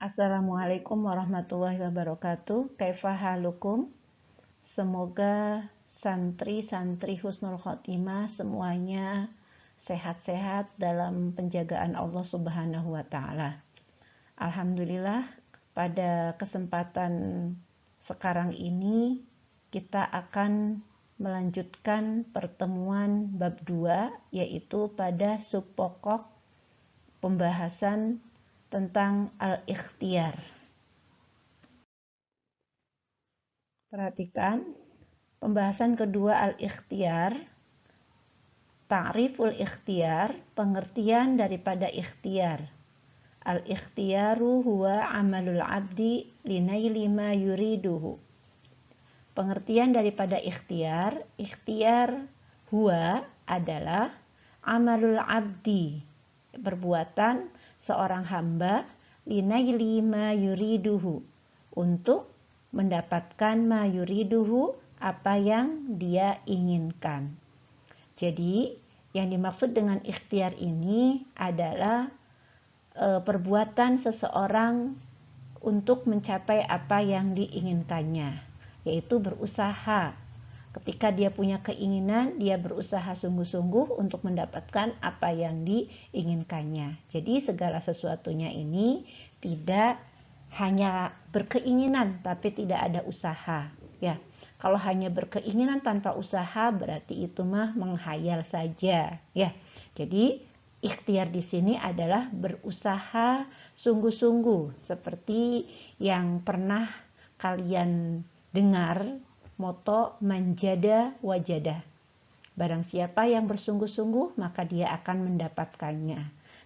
Assalamualaikum warahmatullahi wabarakatuh. Kaifa halukum? Semoga santri-santri Husnul Khotimah semuanya sehat-sehat dalam penjagaan Allah Subhanahu wa taala. Alhamdulillah, pada kesempatan sekarang ini kita akan melanjutkan pertemuan bab 2, yaitu pada subpokok pembahasan tentang al-ikhtiyar. Perhatikan pembahasan kedua al-ikhtiyar, ta'riful ikhtiyar, pengertian daripada ikhtiyar. Al-ikhtiyaru huwa amalul abdi linaili ma yuriduhu. Pengertian daripada ikhtiyar, ikhtiyar huwa adalah amalul abdi, perbuatan seorang hamba linaili ma yuriduhu, untuk mendapatkan ma yuriduhu, apa yang dia inginkan. Jadi yang dimaksud dengan ikhtiar ini adalah perbuatan seseorang untuk mencapai apa yang diinginkannya, yaitu berusaha. Ketika dia punya keinginan, dia berusaha sungguh-sungguh untuk mendapatkan apa yang diinginkannya. Jadi segala sesuatunya ini tidak hanya berkeinginan tapi tidak ada usaha, ya. Kalau hanya berkeinginan tanpa usaha berarti itu mah menghayal saja, ya. Jadi ikhtiar di sini adalah berusaha sungguh-sungguh, seperti yang pernah kalian dengar moto manjada wajada. Barang siapa yang bersungguh-sungguh maka dia akan mendapatkannya.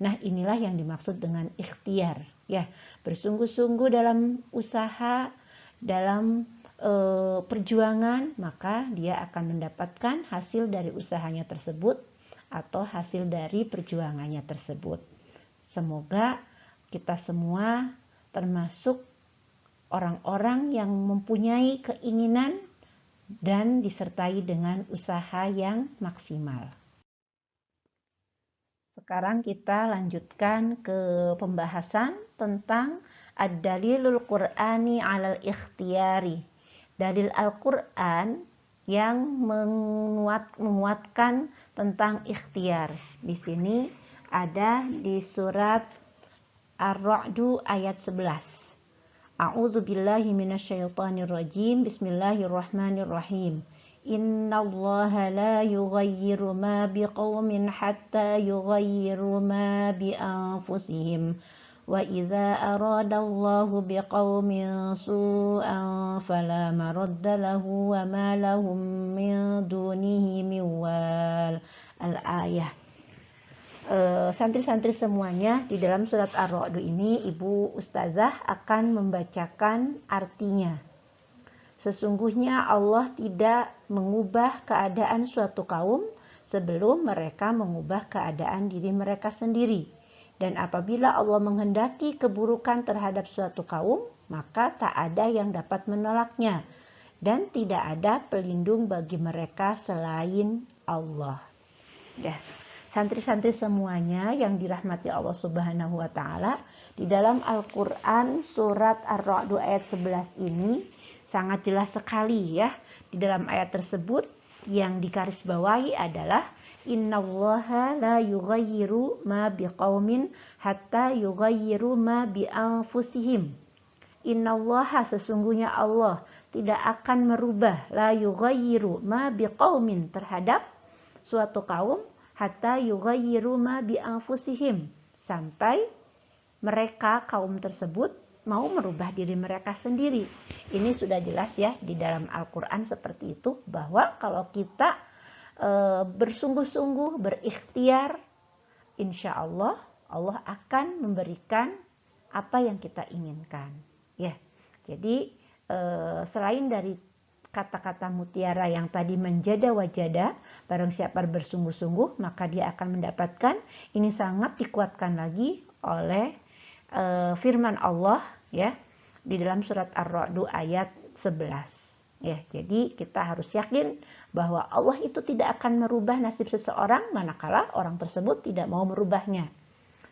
Nah, inilah yang dimaksud dengan ikhtiar, ya. Bersungguh-sungguh dalam usaha, dalam perjuangan, maka dia akan mendapatkan hasil dari usahanya tersebut atau hasil dari perjuangannya tersebut. Semoga kita semua termasuk orang-orang yang mempunyai keinginan dan disertai dengan usaha yang maksimal. Sekarang kita lanjutkan ke pembahasan tentang ad-dalilul Qur'ani 'alal ikhtiyari. Dalil Al-Qur'an yang menguatkan tentang ikhtiar. Di sini ada di surat Ar-Ra'd ayat 11. A'udzu billahi minasyaitonir rajim. Bismillahirrahmanirrahim. Innallaha la yughayyiru ma biqaumin hatta yughayyiru ma bi anfusihim. Wa idza aradallahu biqaumin su'an fala maradda lahu wa ma lahum min dunihi min wal. Al-ayah. Santri-santri semuanya, di dalam surat Ar-Ra'd ini Ibu Ustazah akan membacakan artinya. Sesungguhnya Allah tidak mengubah keadaan suatu kaum sebelum mereka mengubah keadaan diri mereka sendiri. Dan apabila Allah menghendaki keburukan terhadap suatu kaum, maka tak ada yang dapat menolaknya. Dan tidak ada pelindung bagi mereka selain Allah. Ya. Santri-santri semuanya yang dirahmati Allah Subhanahu wa taala, di dalam Al-Qur'an surat Ar-Ra'd ayat 11 ini sangat jelas sekali, ya. Di dalam ayat tersebut yang digarisbawahi adalah innallaha la yughayyiru ma biqaumin hatta yughayyiru ma bi anfusihim. Innallaha, sesungguhnya Allah tidak akan merubah, la yughayyiru ma biqaumin, terhadap suatu kaum, hatta yughayyiru ma bi anfusihim, sampai mereka kaum tersebut mau merubah diri mereka sendiri. Ini sudah jelas, ya, di dalam Al-Qur'an seperti itu, bahwa kalau kita bersungguh-sungguh berikhtiar, insya Allah Allah akan memberikan apa yang kita inginkan, ya. Jadi selain dari kata-kata mutiara yang tadi menjada wajada, barang siapa bersungguh-sungguh maka dia akan mendapatkan, ini sangat dikuatkan lagi oleh firman Allah, ya, di dalam surat Ar-Ra'd ayat 11. Ya, jadi kita harus yakin bahwa Allah itu tidak akan merubah nasib seseorang manakala orang tersebut tidak mau merubahnya.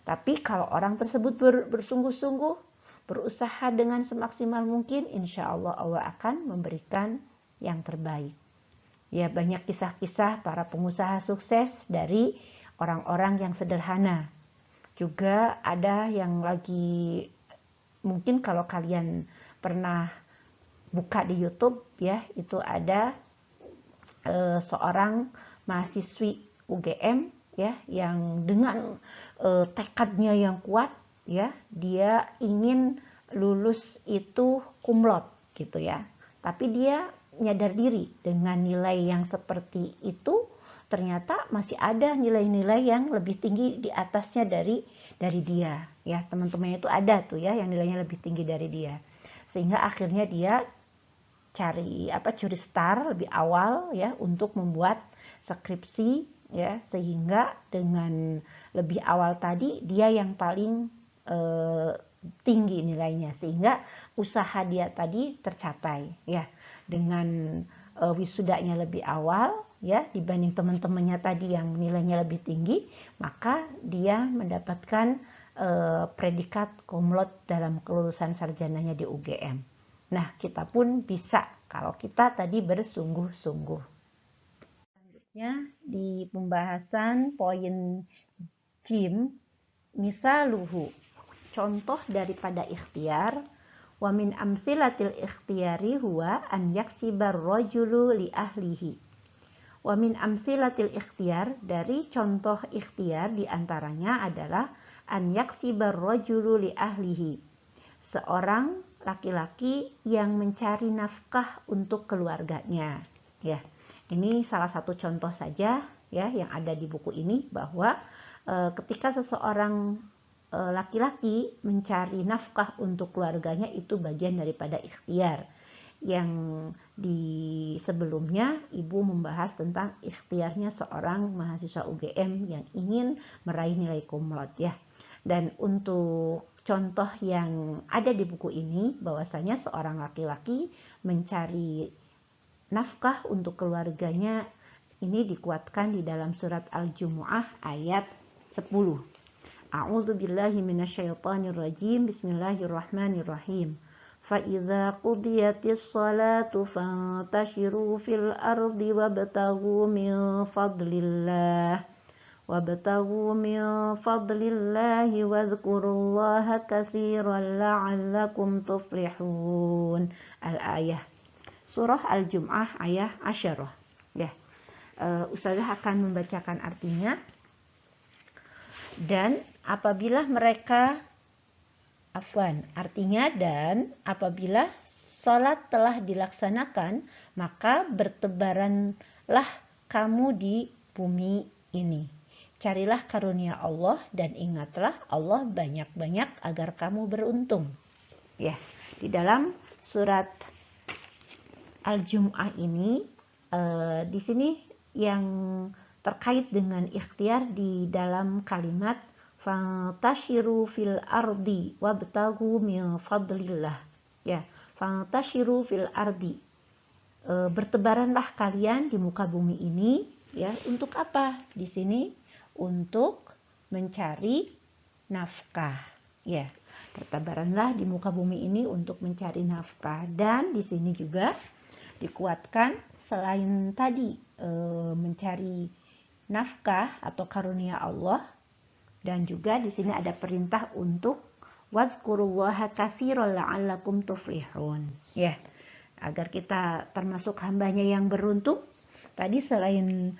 Tapi kalau orang tersebut bersungguh-sungguh, berusaha dengan semaksimal mungkin, insya Allah Allah akan memberikan yang terbaik. Ya, banyak kisah-kisah para pengusaha sukses dari orang-orang yang sederhana. Juga ada yang lagi, mungkin kalau kalian pernah buka di YouTube ya, itu ada seorang mahasiswi UGM ya, yang dengan tekadnya yang kuat ya, dia ingin lulus itu cum laude gitu ya. Tapi dia nyadar diri dengan nilai yang seperti itu ternyata masih ada nilai-nilai yang lebih tinggi di atasnya dari dia ya. Teman-temannya itu ada tuh ya yang nilainya lebih tinggi dari dia. Sehingga akhirnya dia curi start lebih awal ya untuk membuat skripsi ya, sehingga dengan lebih awal tadi dia yang paling tinggi nilainya, sehingga usaha dia tadi tercapai ya, dengan wisudanya lebih awal ya dibanding teman-temannya tadi yang nilainya lebih tinggi, maka dia mendapatkan predikat cum laude dalam kelulusan sarjananya di UGM. Nah, kita pun bisa kalau kita tadi bersungguh-sungguh. Selanjutnya di pembahasan poin jim, misaluhu, contoh daripada ikhtiar, wa min amsilatil ikhtiyari huwa an yaksibar rajulu li ahlihi. Wa min amsilatil ikhtiar, dari contoh ikhtiar diantaranya adalah an yaksibar rajulu li ahlihi, seorang laki-laki yang mencari nafkah untuk keluarganya ya. Ini salah satu contoh saja ya yang ada di buku ini, bahwa ketika seseorang laki-laki mencari nafkah untuk keluarganya itu bagian daripada ikhtiar. Yang di sebelumnya ibu membahas tentang ikhtiarnya seorang mahasiswa UGM yang ingin meraih nilai cum laude ya. Dan untuk contoh yang ada di buku ini, bahwasanya seorang laki-laki mencari nafkah untuk keluarganya ini dikuatkan di dalam surat Al-Jumu'ah ayat 10. A'udzu billahi minasyaitonir rajim. Bismillahirrahmanirrahim. Fa idza qudiyatis shalatu fantashiru fil ardi wabtaghu min fadlillah wabtaghu min fadlillahi wazkurullaha katsiran la'allakum tuflihun. Al-ayah. Surah Al-Jum'ah ayat 10 ya. Ustazah akan membacakan artinya. Dan apabila mereka artinya dan apabila salat telah dilaksanakan, maka bertebaranlah kamu di bumi ini. Carilah karunia Allah dan ingatlah Allah banyak-banyak agar kamu beruntung. Ya, di dalam surat Al-Jum'ah ini di sini yang terkait dengan ikhtiar di dalam kalimat fantashiru fil ardi wabtaghu min fadlillah. Ya, fantashiru fil ardi. Bertebaranlah kalian di muka bumi ini ya, untuk apa? Di sini untuk mencari nafkah ya. Bertebaranlah di muka bumi ini untuk mencari nafkah. Dan di sini juga dikuatkan selain tadi mencari nafkah atau karunia Allah, dan juga di sini ada perintah untuk wazkurullaha katsiran la'allakum tuflihun ya, agar kita termasuk hambanya yang beruntung. Tadi selain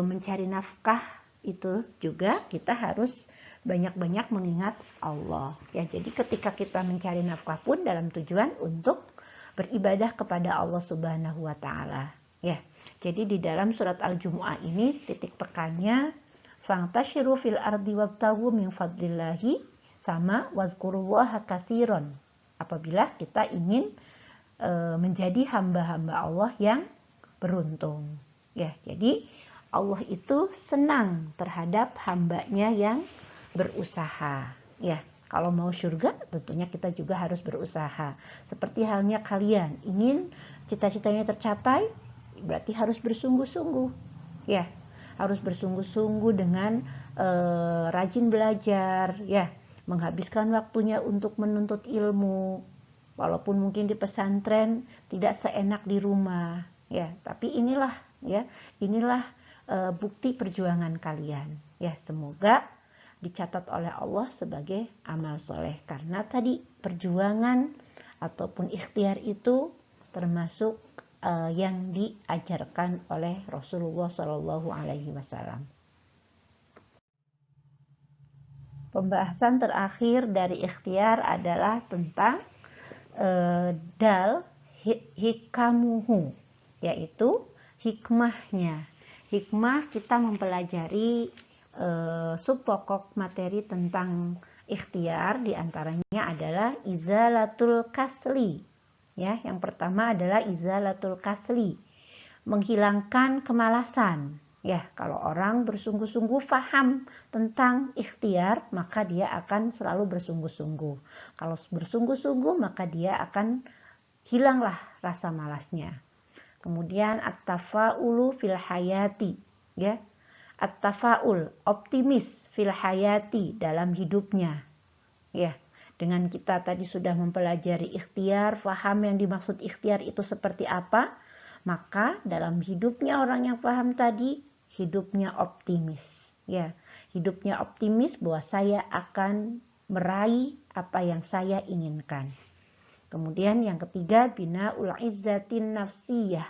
mencari nafkah itu juga kita harus banyak-banyak mengingat Allah ya. Jadi ketika kita mencari nafkah pun dalam tujuan untuk beribadah kepada Allah Subhanahu wa taala ya. Jadi di dalam surat Al-Jumu'ah ini titik tekannya fantashiru fil ardi wabtaghu min fadlillahi sama wazkurullaha katsiran. Apabila kita ingin menjadi hamba-hamba Allah yang beruntung ya. Jadi Allah itu senang terhadap hambanya yang berusaha ya. Kalau mau surga tentunya kita juga harus berusaha. Seperti halnya kalian ingin cita-citanya tercapai, berarti harus bersungguh-sungguh ya. Harus bersungguh-sungguh dengan rajin belajar ya, menghabiskan waktunya untuk menuntut ilmu, walaupun mungkin di pesantren tidak seenak di rumah, ya. Tapi inilah, ya, inilah bukti perjuangan kalian, ya. Semoga dicatat oleh Allah sebagai amal soleh, karena tadi perjuangan ataupun ikhtiar itu termasuk yang diajarkan oleh Rasulullah Shallallahu Alaihi Wasallam. Pembahasan terakhir dari ikhtiar adalah tentang dal hikamuhu, yaitu hikmahnya. Hikmah kita mempelajari subpokok materi tentang ikhtiar, diantaranya adalah izalatul kasli. Ya, yang pertama adalah izalatul kasli, menghilangkan kemalasan. Ya, kalau orang bersungguh-sungguh paham tentang ikhtiar, maka dia akan selalu bersungguh-sungguh. Kalau bersungguh-sungguh, maka dia akan hilanglah rasa malasnya. Kemudian at-tafaulu fil hayati, ya. At-tafaul, optimis fil hayati, dalam hidupnya. Ya, dengan kita tadi sudah mempelajari ikhtiar, faham yang dimaksud ikhtiar itu seperti apa, maka dalam hidupnya orang yang paham tadi, hidupnya optimis. Ya, hidupnya optimis bahwa saya akan meraih apa yang saya inginkan. Kemudian yang ketiga, bina'ul izzatin nafsiyah,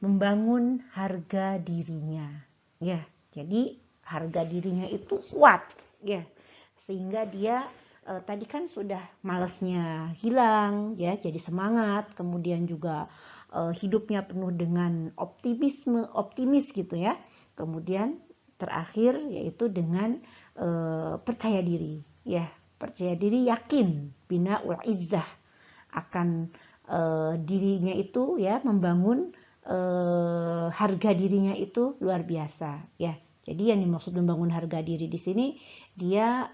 membangun harga dirinya. Ya, jadi harga dirinya itu kuat, ya, sehingga dia tadi kan sudah malasnya hilang, ya, jadi semangat. Kemudian juga hidupnya penuh dengan optimis gitu ya. Kemudian terakhir yaitu dengan percaya diri, ya, percaya diri, yakin bina'ul izzah akan dirinya itu, ya, membangun harga dirinya itu luar biasa, ya. Jadi yang dimaksud membangun harga diri di sini, dia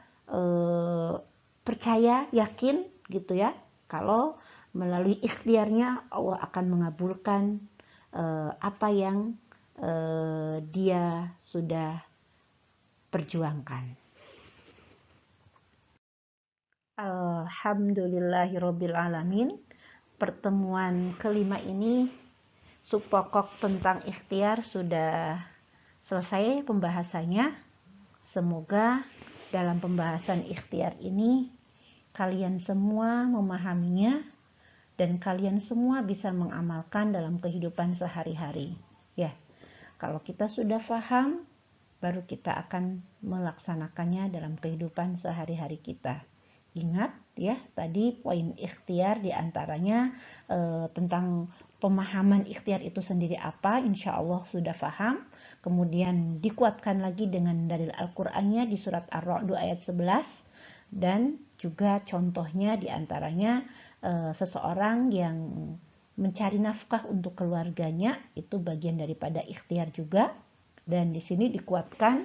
percaya, yakin gitu ya, kalau melalui ikhtiarnya Allah akan mengabulkan apa yang dia sudah perjuangkan. Alhamdulillahirabbil alamin. Pertemuan kelima ini, subpokok tentang ikhtiar sudah selesai pembahasannya. Semoga dalam pembahasan ikhtiar ini kalian semua memahaminya dan kalian semua bisa mengamalkan dalam kehidupan sehari-hari. Ya, kalau kita sudah paham, baru kita akan melaksanakannya dalam kehidupan sehari-hari kita. Ingat ya, tadi poin ikhtiar diantaranya tentang pemahaman ikhtiar itu sendiri apa, insya Allah sudah paham. Kemudian dikuatkan lagi dengan dalil Al-Qur'annya di surat Ar-Ra'd ayat 11, dan juga contohnya diantaranya seseorang yang mencari nafkah untuk keluarganya, itu bagian daripada ikhtiar juga. Dan di sini dikuatkan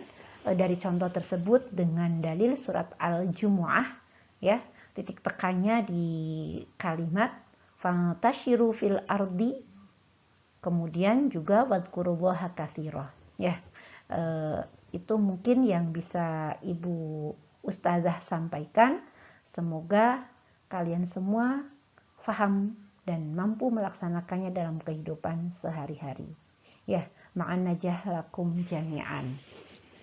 dari contoh tersebut dengan dalil surat Al-Jumu'ah, ya, titik tekannya di kalimat fantashiru fil ardi, kemudian juga wazkurullaha katsira. Ya, itu mungkin yang bisa Ibu Ustazah sampaikan. Semoga kalian semua paham dan mampu melaksanakannya dalam kehidupan sehari-hari. Ya, ma'an najah lakum jami'an.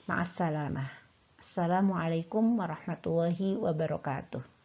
Ma'assalamah. Assalamualaikum warahmatullahi wabarakatuh.